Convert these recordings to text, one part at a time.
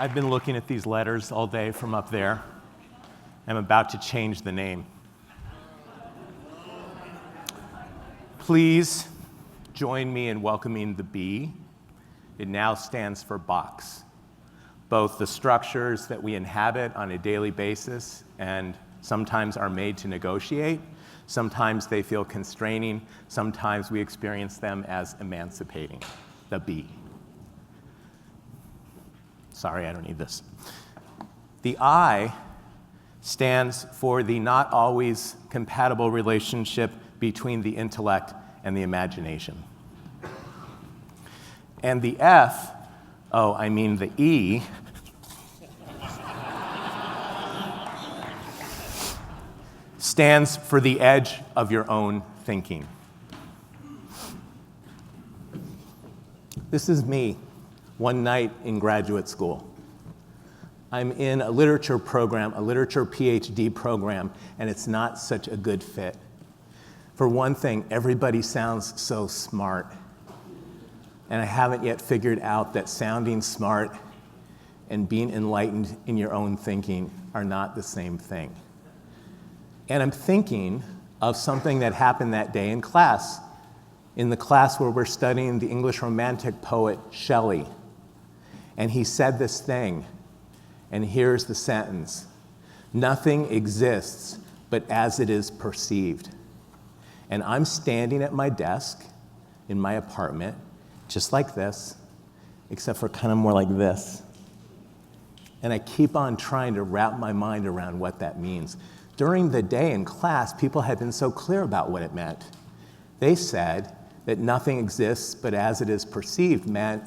I've been looking at these letters all day from up there. I'm about to change the name. Please join me in welcoming the B. It now stands for box. Both the structures that we inhabit on a daily basis and sometimes are made to negotiate. Sometimes they feel constraining. Sometimes we experience them as emancipating. The B. Sorry, I don't need this. The I stands for the not always compatible relationship between the intellect and the imagination. And the F, the E, stands for the edge of your own thinking. This is me, one night in graduate school. I'm in a literature program, a literature PhD program, and it's not such a good fit. For one thing, everybody sounds so smart. And I haven't yet figured out that sounding smart and being enlightened in your own thinking are not the same thing. And I'm thinking of something that happened that day in class, in the class where we're studying the English Romantic poet Shelley. And he said this thing, and here's the sentence: "Nothing exists but as it is perceived." And I'm standing at my desk in my apartment, just like this, except for kind of more like this. And I keep on trying to wrap my mind around what that means. During the day in class, people had been so clear about what it meant. They said that nothing exists but as it is perceived meant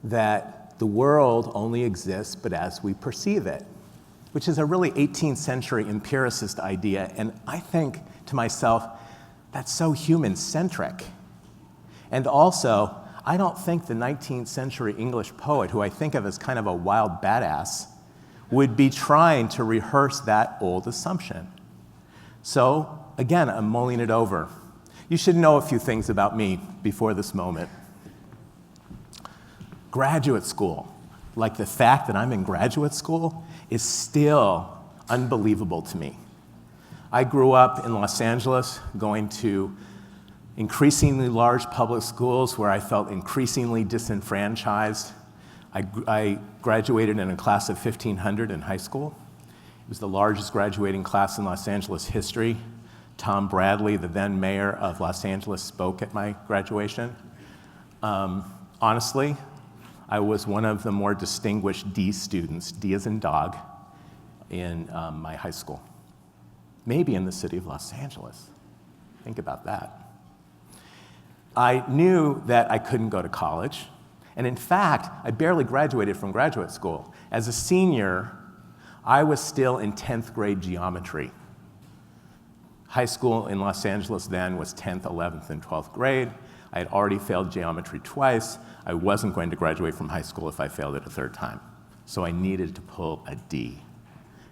that the world only exists but as we perceive it, which is a really 18th century empiricist idea. And I think to myself, that's so human-centric. And also, I don't think the 19th century English poet, who I think of as kind of a wild badass, would be trying to rehearse that old assumption. So, again, I'm mulling it over. You should know a few things about me before this moment. Graduate school, like the fact that I'm in graduate school, is still unbelievable to me. I grew up in Los Angeles, going to increasingly large public schools where I felt increasingly disenfranchised. I graduated in a class of 1,500 in high school. It was the largest graduating class in Los Angeles history. Tom Bradley, the then mayor of Los Angeles, spoke at my graduation. Honestly, I was one of the more distinguished D students, D as in dog, in my high school. Maybe in the city of Los Angeles. Think about that. I knew that I couldn't go to college. And in fact, I barely graduated from graduate school. As a senior, I was still in 10th grade geometry. High school in Los Angeles then was 10th, 11th, and 12th grade. I had already failed geometry twice. I wasn't going to graduate from high school if I failed it a third time. So I needed to pull a D.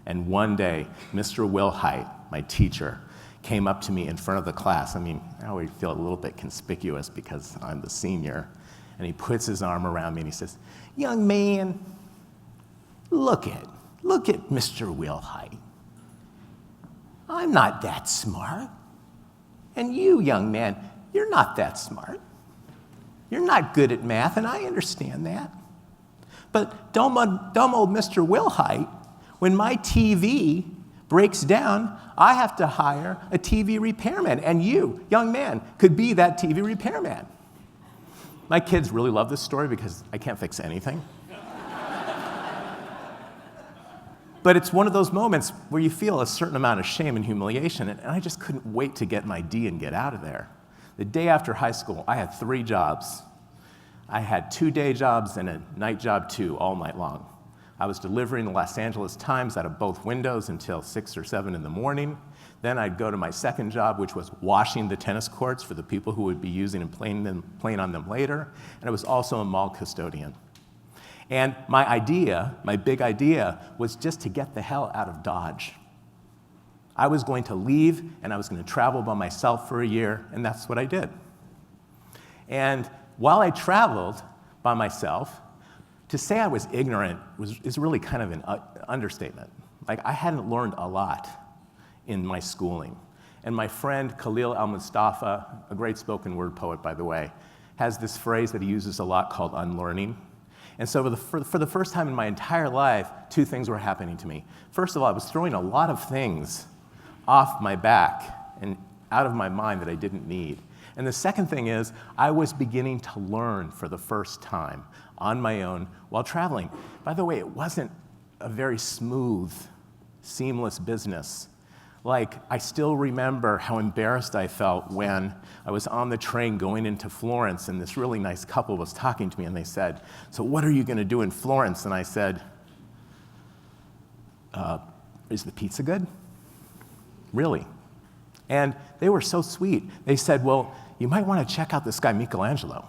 And one day, Mr. Wilhite, my teacher, came up to me in front of the class. I always feel a little bit conspicuous because I'm the senior. And he puts his arm around me and he says, "Young man, look at Mr. Wilhite. I'm not that smart. And you, young man, you're not that smart. You're not good at math, and I understand that. But dumb old Mr. Wilhite, when my TV breaks down, I have to hire a TV repairman, and you, young man, could be that TV repairman." My kids really love this story because I can't fix anything. But it's one of those moments where you feel a certain amount of shame and humiliation, and I just couldn't wait to get my D and get out of there. The day after high school, I had 3 jobs. I had 2 day jobs and a night job too, all night long. I was delivering the Los Angeles Times out of both windows until 6 or 7 in the morning. Then I'd go to my second job, which was washing the tennis courts for the people who would be using and playing on them later. And I was also a mall custodian. And my big idea, was just to get the hell out of Dodge. I was going to leave, and I was going to travel by myself for a year, and that's what I did. And while I traveled by myself, To say I was ignorant is really kind of an understatement. Like, I hadn't learned a lot in my schooling. And my friend Khalil al-Mustafa, a great spoken word poet, by the way, has this phrase that he uses a lot called unlearning. And so for the first time in my entire life, two things were happening to me. First of all, I was throwing a lot of things off my back and out of my mind that I didn't need. And the second thing is, I was beginning to learn for the first time on my own while traveling. By the way, it wasn't a very smooth, seamless business. Like, I still remember how embarrassed I felt when I was on the train going into Florence, and this really nice couple was talking to me, and they said, "So what are you going to do in Florence?" And I said, "Is the pizza good?" Really? And they were so sweet. They said, "Well, you might want to check out this guy Michelangelo."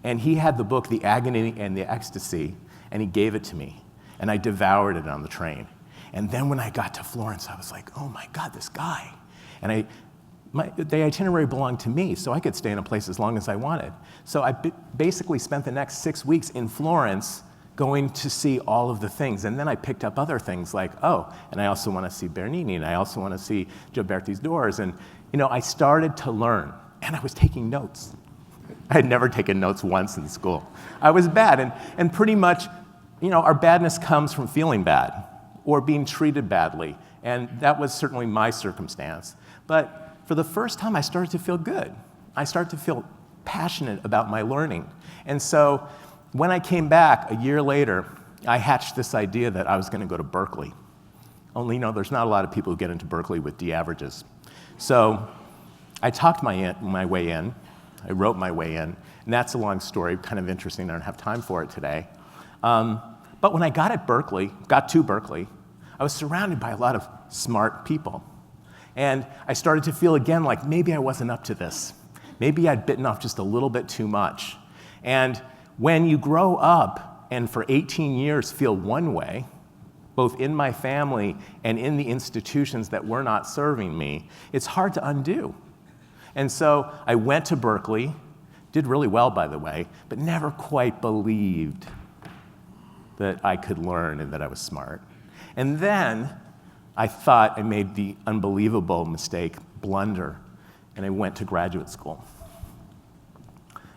And he had the book, The Agony and the Ecstasy, and he gave it to me. And I devoured it on the train. And then when I got to Florence, I was like, oh my God, this guy. And the itinerary belonged to me, so I could stay in a place as long as I wanted. So I basically spent the next 6 weeks in Florence going to see all of the things. And then I picked up other things like, oh, and I also want to see Bernini, and I also want to see Gioberti's Doors. And I started to learn, and I was taking notes. I had never taken notes once in school. I was bad, and pretty much, our badness comes from feeling bad or being treated badly, and that was certainly my circumstance. But for the first time, I started to feel good. I started to feel passionate about my learning. And so when I came back a year later, I hatched this idea that I was going to go to Berkeley. Only, there's not a lot of people who get into Berkeley with D averages. So I talked my way in. I wrote my way in. And that's a long story, kind of interesting. I don't have time for it today. But when I got to Berkeley, I was surrounded by a lot of smart people. And I started to feel again like maybe I wasn't up to this. Maybe I'd bitten off just a little bit too much. And when you grow up and for 18 years feel one way, both in my family and in the institutions that were not serving me, it's hard to undo. And so I went to Berkeley, did really well, by the way, but never quite believed that I could learn and that I was smart. And then I thought I made the unbelievable mistake, blunder, and I went to graduate school.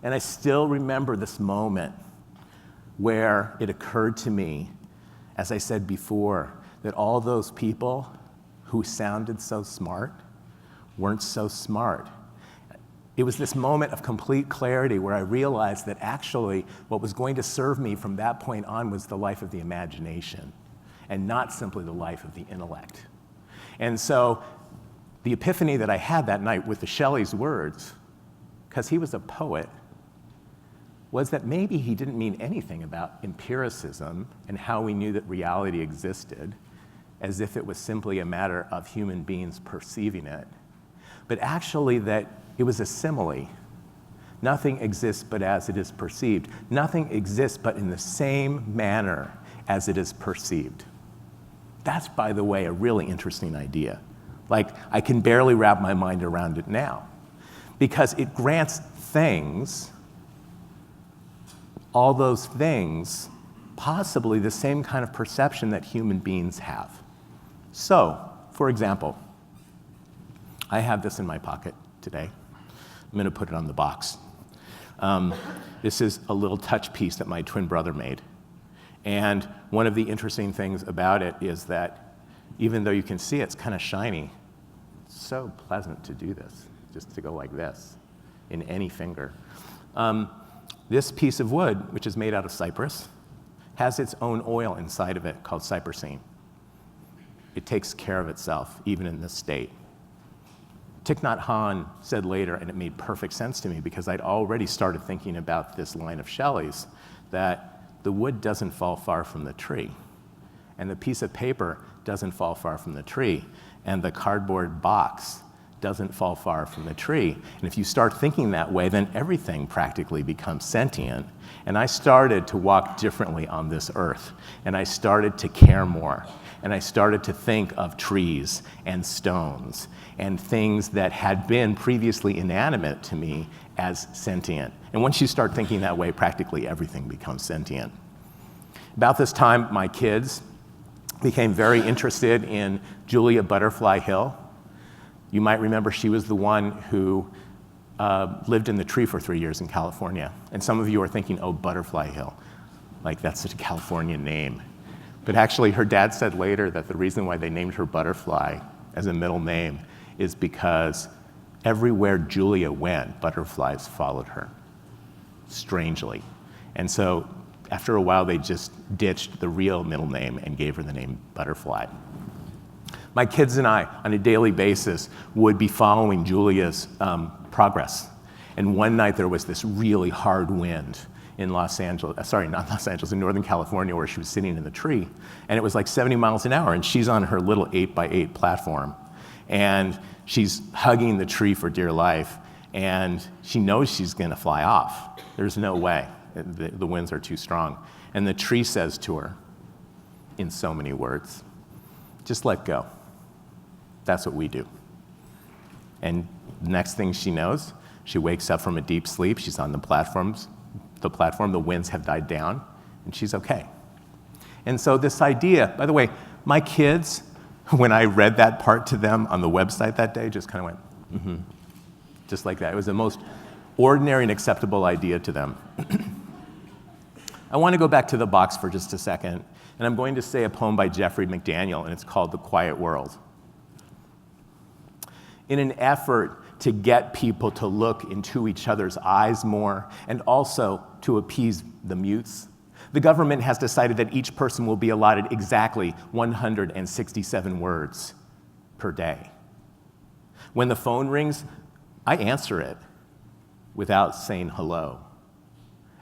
And I still remember this moment where it occurred to me, as I said before, that all those people who sounded so smart weren't so smart. It was this moment of complete clarity where I realized that actually what was going to serve me from that point on was the life of the imagination and not simply the life of the intellect. And so the epiphany that I had that night with the Shelley's words, because he was a poet, was that maybe he didn't mean anything about empiricism and how we knew that reality existed, as if it was simply a matter of human beings perceiving it, but actually that it was a simile. Nothing exists but as it is perceived. Nothing exists but in the same manner as it is perceived. That's, by the way, a really interesting idea. Like, I can barely wrap my mind around it now, because it grants things, all those things, possibly the same kind of perception that human beings have. So, for example, I have this in my pocket today. I'm going to put it on the box. This is a little touch piece that my twin brother made. And one of the interesting things about it is that even though you can see it's kind of shiny, it's so pleasant to do this, just to go like this in any finger. This piece of wood, which is made out of cypress, has its own oil inside of it called cypressine. It takes care of itself, even in this state. Thich Nhat Hanh said later, and it made perfect sense to me because I'd already started thinking about this line of Shelley's, that the wood doesn't fall far from the tree, and the piece of paper doesn't fall far from the tree, and the cardboard box doesn't fall far from the tree. And if you start thinking that way, then everything practically becomes sentient. And I started to walk differently on this earth, and I started to care more. And I started to think of trees and stones and things that had been previously inanimate to me as sentient. And once you start thinking that way, practically everything becomes sentient. About this time, my kids became very interested in Julia Butterfly Hill. You might remember she was the one who lived in the tree for 3 years in California. And some of you are thinking, oh, Butterfly Hill, like that's such a California name. But actually, her dad said later that the reason why they named her Butterfly as a middle name is because everywhere Julia went, butterflies followed her, strangely. And so after a while, they just ditched the real middle name and gave her the name Butterfly. My kids and I, on a daily basis, would be following Julia's progress. And one night there was this really hard wind in Los Angeles, sorry, not Los Angeles, in Northern California, where she was sitting in the tree. And it was like 70 miles an hour, and she's on her little 8x8 platform. And she's hugging the tree for dear life, and she knows she's gonna fly off. There's no way, the winds are too strong. And the tree says to her, in so many words, just let go. That's what we do. And the next thing she knows, she wakes up from a deep sleep, she's on the platform, the winds have died down, and she's okay. And so this idea, by the way, my kids, when I read that part to them on the website that day, just kind of went, just like that. It was the most ordinary and acceptable idea to them. I want to go back to the box for just a second, and I'm going to say a poem by Jeffrey McDaniel, and it's called The Quiet World. In an effort to get people to look into each other's eyes more, and also to appease the mutes, the government has decided that each person will be allotted exactly 167 words per day. When the phone rings, I answer it without saying hello.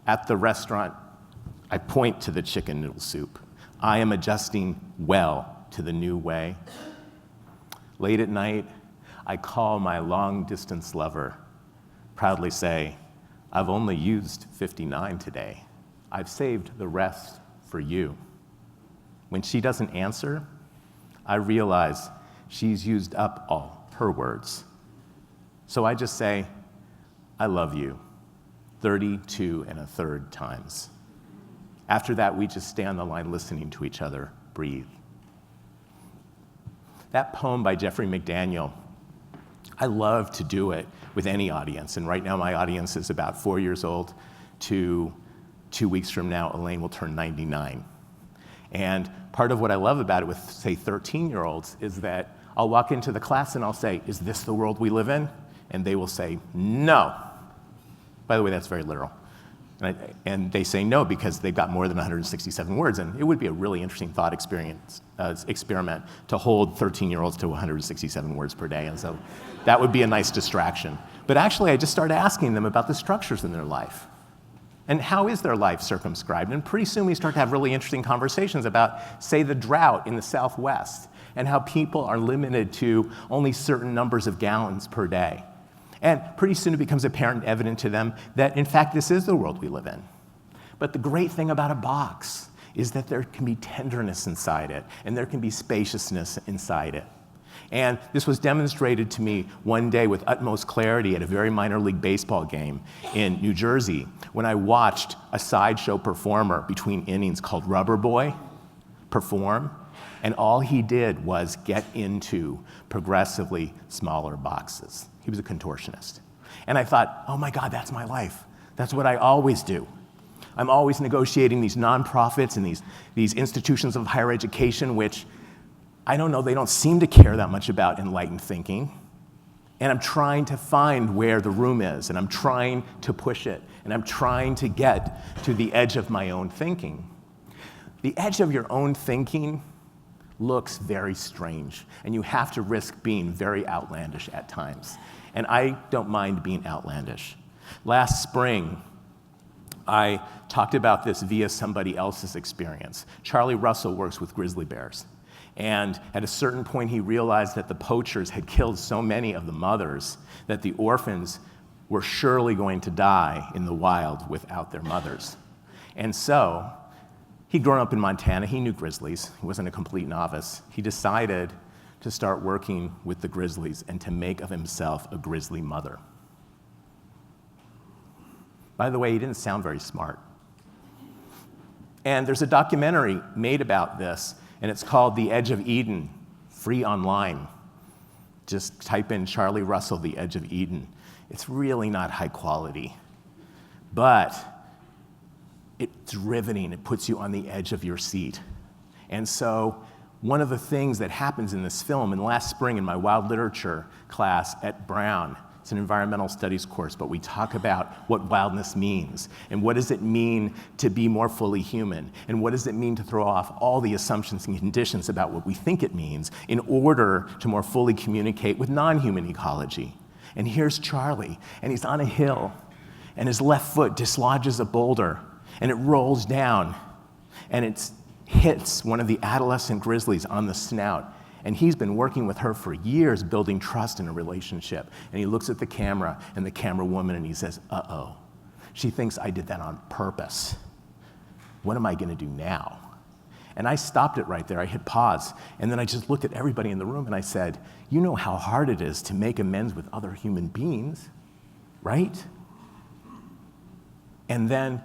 At the restaurant, I point to the chicken noodle soup. I am adjusting well to the new way. Late at night, I call my long-distance lover, proudly say, I've only used 59 today. I've saved the rest for you. When she doesn't answer, I realize she's used up all her words. So I just say, I love you, 32 1/3 times. After that, we just stay on the line listening to each other breathe. That poem by Jeffrey McDaniel, I love to do it with any audience, and right now my audience is about 4 years old to 2 weeks from now, Elaine will turn 99. And part of what I love about it with, say, 13-year-olds is that I'll walk into the class and I'll say, is this the world we live in? And they will say, no. By the way, that's very literal. And they say no because they've got more than 167 words, and it would be a really interesting thought experiment to hold 13-year-olds to 167 words per day, and so that would be a nice distraction. But actually, I just started asking them about the structures in their life. And how is their life circumscribed? And pretty soon we start to have really interesting conversations about, say, the drought in the Southwest, and how people are limited to only certain numbers of gallons per day. And pretty soon it becomes apparent and evident to them that, in fact, this is the world we live in. But the great thing about a box is that there can be tenderness inside it, and there can be spaciousness inside it. And this was demonstrated to me one day with utmost clarity at a very minor league baseball game in New Jersey when I watched a sideshow performer between innings called Rubber Boy perform, and all he did was get into progressively smaller boxes. He was a contortionist. And I thought, oh my God, that's my life. That's what I always do. I'm always negotiating these nonprofits and these institutions of higher education, which, I don't know, they don't seem to care that much about enlightened thinking. And I'm trying to find where the room is, and I'm trying to push it, and I'm trying to get to the edge of my own thinking. The edge of your own thinking looks very strange, and you have to risk being very outlandish at times. And I don't mind being outlandish. Last spring, I talked about this via somebody else's experience. Charlie Russell works with grizzly bears. And at a certain point, he realized that the poachers had killed so many of the mothers that the orphans were surely going to die in the wild without their mothers. And so, he'd grown up in Montana, he knew grizzlies, he wasn't a complete novice. He decided to start working with the grizzlies and to make of himself a grizzly mother. By the way, he didn't sound very smart. And there's a documentary made about this, and it's called The Edge of Eden, free online. Just type in Charlie Russell, The Edge of Eden. It's really not high quality, but it's riveting. It puts you on the edge of your seat. And so one of the things that happens in this film, and last spring in my wild literature class at Brown, it's an environmental studies course, but we talk about what wildness means, and what does it mean to be more fully human, and what does it mean to throw off all the assumptions and conditions about what we think it means in order to more fully communicate with non-human ecology. And here's Charlie, and he's on a hill, and his left foot dislodges a boulder, and it rolls down, and it hits one of the adolescent grizzlies on the snout. And he's been working with her for years, building trust in a relationship. And he looks at the camera and the camera woman and he says, uh-oh. She thinks I did that on purpose. What am I gonna do now? And I stopped it right there. I hit pause. And then I just looked at everybody in the room and I said, you know how hard it is to make amends with other human beings, right? And then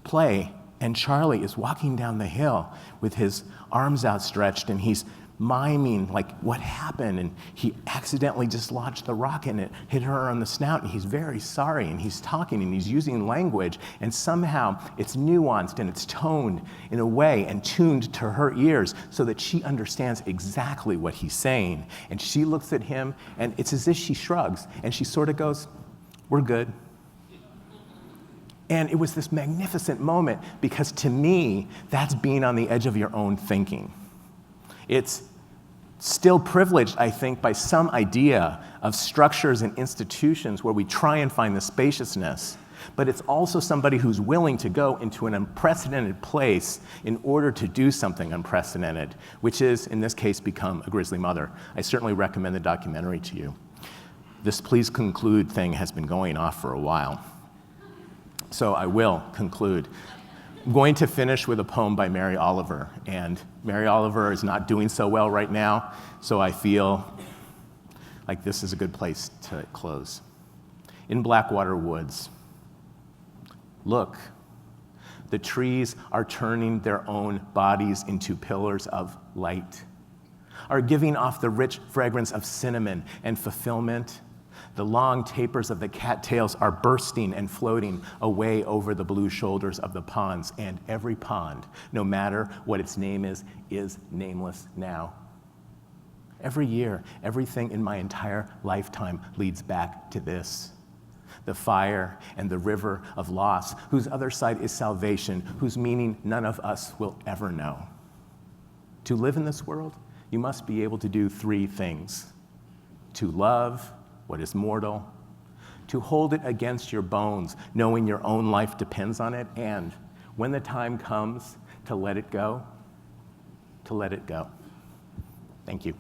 play. And Charlie is walking down the hill with his arms outstretched and he's miming like what happened, and he accidentally dislodged the rock and it hit her on the snout, and he's very sorry, and he's talking and he's using language, and somehow it's nuanced and it's toned in a way and tuned to her ears so that she understands exactly what he's saying. And she looks at him and it's as if she shrugs and she sort of goes, we're good. And it was this magnificent moment because to me, that's being on the edge of your own thinking. It's still privileged, I think, by some idea of structures and institutions where we try and find the spaciousness, but it's also somebody who's willing to go into an unprecedented place in order to do something unprecedented, which is, in this case, become a grizzly mother. I certainly recommend the documentary to you. This please conclude thing has been going off for a while, so I will conclude. I'm going to finish with a poem by Mary Oliver, and Mary Oliver is not doing so well right now, so I feel like this is a good place to close. In Blackwater Woods, look, the trees are turning their own bodies into pillars of light, are giving off the rich fragrance of cinnamon and fulfillment. The long tapers of the cattails are bursting and floating away over the blue shoulders of the ponds, and every pond, no matter what its name is nameless now. Every year, everything in my entire lifetime leads back to this. The fire and the river of loss, whose other side is salvation, whose meaning none of us will ever know. To live in this world, you must be able to do three things: to love what is mortal, to hold it against your bones, knowing your own life depends on it, and when the time comes to let it go, to let it go. Thank you.